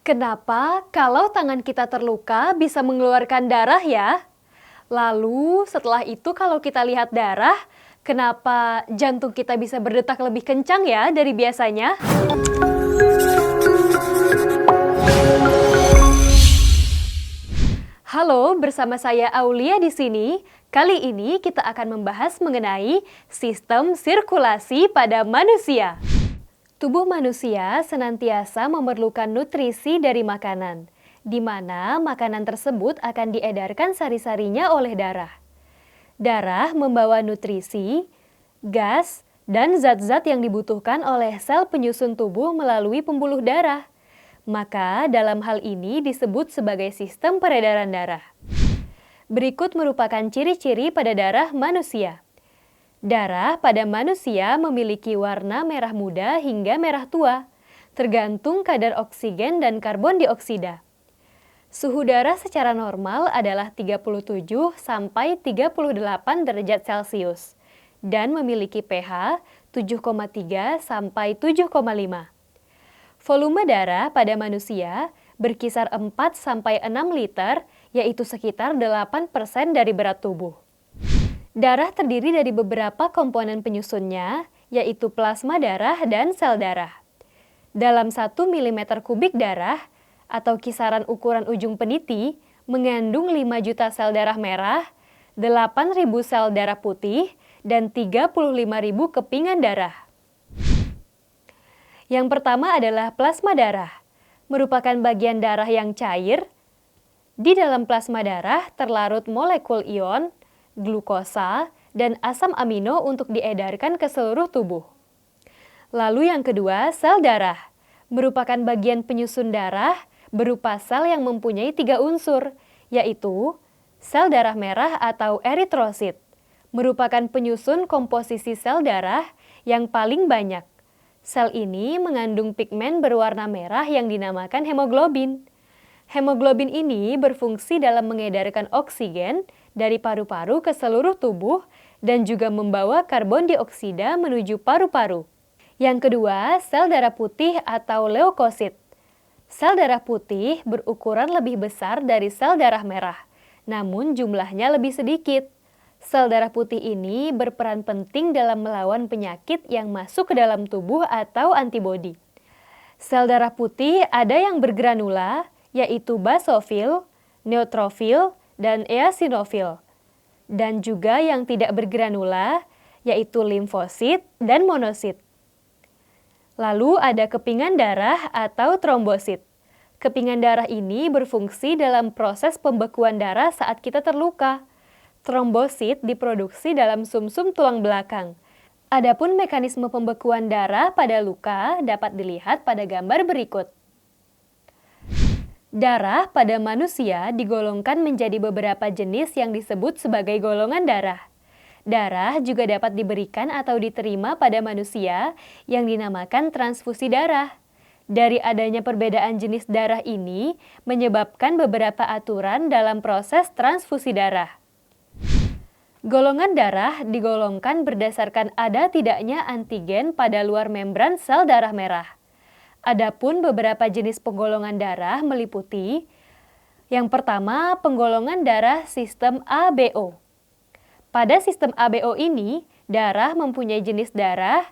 Kenapa kalau tangan kita terluka bisa mengeluarkan darah ya? Lalu setelah itu kalau kita lihat darah, kenapa jantung kita bisa berdetak lebih kencang ya dari biasanya? Halo, bersama saya Aulia di sini. Kali ini kita akan membahas mengenai sistem sirkulasi pada manusia. Tubuh manusia senantiasa memerlukan nutrisi dari makanan, di mana makanan tersebut akan diedarkan sari-sarinya oleh darah. Darah membawa nutrisi, gas, dan zat-zat yang dibutuhkan oleh sel penyusun tubuh melalui pembuluh darah. Maka dalam hal ini disebut sebagai sistem peredaran darah. Berikut merupakan ciri-ciri pada darah manusia. Darah pada manusia memiliki warna merah muda hingga merah tua, tergantung kadar oksigen dan karbon dioksida. Suhu darah secara normal adalah 37 sampai 38 derajat Celcius dan memiliki pH 7,3 sampai 7,5. Volume darah pada manusia berkisar 4 sampai 6 liter, yaitu sekitar 8% dari berat tubuh. Darah terdiri dari beberapa komponen penyusunnya, yaitu plasma darah dan sel darah. Dalam 1 mm kubik darah, atau kisaran ukuran ujung peniti, mengandung 5 juta sel darah merah, 8.000 sel darah putih, dan 35.000 kepingan darah. Yang pertama adalah plasma darah, merupakan bagian darah yang cair. Di dalam plasma darah terlarut molekul ion, glukosa, dan asam amino untuk diedarkan ke seluruh tubuh. Lalu yang kedua, sel darah, merupakan bagian penyusun darah berupa sel yang mempunyai 3 unsur, yaitu sel darah merah atau eritrosit, merupakan penyusun komposisi sel darah yang paling banyak. Sel ini mengandung pigmen berwarna merah yang dinamakan hemoglobin. Hemoglobin ini berfungsi dalam mengedarkan oksigen dari paru-paru ke seluruh tubuh dan juga membawa karbon dioksida menuju paru-paru. Yang kedua, sel darah putih atau leukosit. Sel darah putih berukuran lebih besar dari sel darah merah, namun jumlahnya lebih sedikit. Sel darah putih ini berperan penting dalam melawan penyakit yang masuk ke dalam tubuh atau antibodi. Sel darah putih ada yang bergranula, yaitu basofil, neutrofil, dan eosinofil. Dan juga yang tidak bergranula, yaitu limfosit dan monosit. Lalu ada kepingan darah atau trombosit. Kepingan darah ini berfungsi dalam proses pembekuan darah saat kita terluka. Trombosit diproduksi dalam sumsum tulang belakang. Adapun mekanisme pembekuan darah pada luka dapat dilihat pada gambar berikut. Darah pada manusia digolongkan menjadi beberapa jenis yang disebut sebagai golongan darah. Darah juga dapat diberikan atau diterima pada manusia yang dinamakan transfusi darah. Dari adanya perbedaan jenis darah ini menyebabkan beberapa aturan dalam proses transfusi darah. Golongan darah digolongkan berdasarkan ada tidaknya antigen pada luar membran sel darah merah. Adapun beberapa jenis penggolongan darah meliputi yang pertama, penggolongan darah sistem ABO. Pada sistem ABO ini, darah mempunyai jenis darah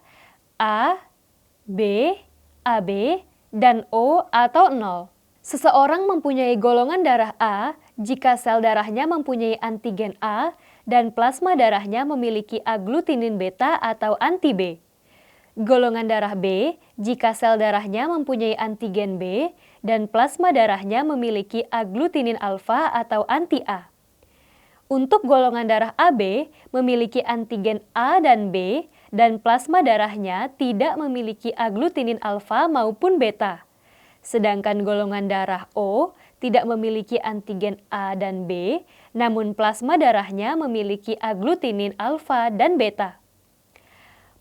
A, B, AB, dan O atau 0. Seseorang mempunyai golongan darah A jika sel darahnya mempunyai antigen A dan plasma darahnya memiliki aglutinin beta atau anti B. Golongan darah B jika sel darahnya mempunyai antigen B dan plasma darahnya memiliki aglutinin alfa atau anti A. Untuk golongan darah AB memiliki antigen A dan B dan plasma darahnya tidak memiliki aglutinin alfa maupun beta. Sedangkan golongan darah O tidak memiliki antigen A dan B, namun plasma darahnya memiliki aglutinin alfa dan beta.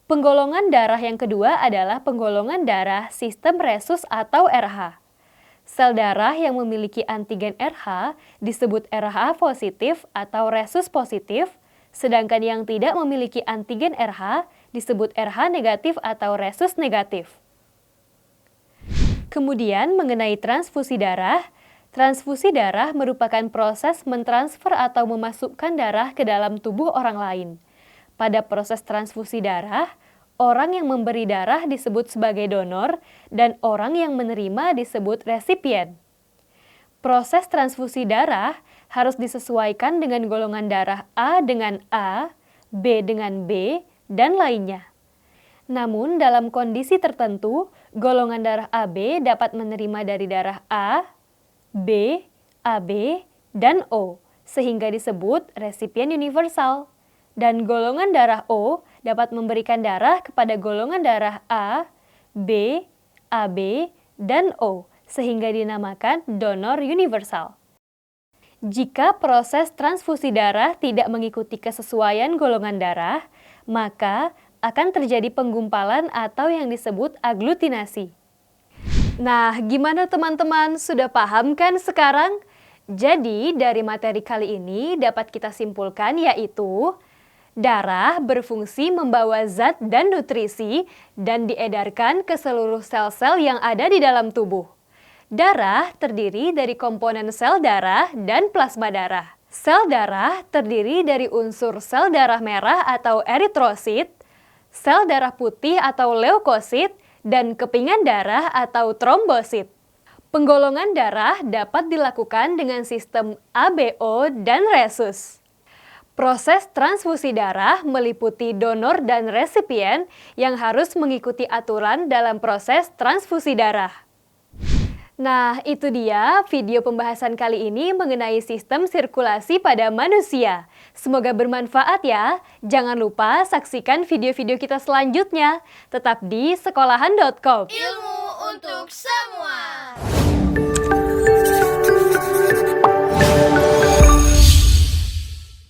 Penggolongan darah yang kedua adalah penggolongan darah sistem resus atau RH. Sel darah yang memiliki antigen RH disebut RH positif atau resus positif, sedangkan yang tidak memiliki antigen RH disebut RH negatif atau resus negatif. Kemudian mengenai transfusi darah merupakan proses mentransfer atau memasukkan darah ke dalam tubuh orang lain. Pada proses transfusi darah, orang yang memberi darah disebut sebagai donor dan orang yang menerima disebut resipien. Proses transfusi darah harus disesuaikan dengan golongan darah A dengan A, B dengan B, dan lainnya. Namun dalam kondisi tertentu, golongan darah AB dapat menerima dari darah A, B, AB, dan O, sehingga disebut resipien universal. Dan golongan darah O dapat memberikan darah kepada golongan darah A, B, AB, dan O, sehingga dinamakan donor universal. Jika proses transfusi darah tidak mengikuti kesesuaian golongan darah, maka akan terjadi penggumpalan atau yang disebut aglutinasi. Nah, gimana teman-teman? Sudah paham kan sekarang? Jadi, dari materi kali ini dapat kita simpulkan yaitu darah berfungsi membawa zat dan nutrisi dan diedarkan ke seluruh sel-sel yang ada di dalam tubuh. Darah terdiri dari komponen sel darah dan plasma darah. Sel darah terdiri dari unsur sel darah merah atau eritrosit, sel darah putih atau leukosit, dan kepingan darah atau trombosit. Penggolongan darah dapat dilakukan dengan sistem ABO dan resus. Proses transfusi darah meliputi donor dan resipien yang harus mengikuti aturan dalam proses transfusi darah. Nah, itu dia video pembahasan kali ini mengenai sistem sirkulasi pada manusia. Semoga bermanfaat ya. Jangan lupa saksikan video-video kita selanjutnya. Tetap di sekolahan.com. Ilmu untuk semua.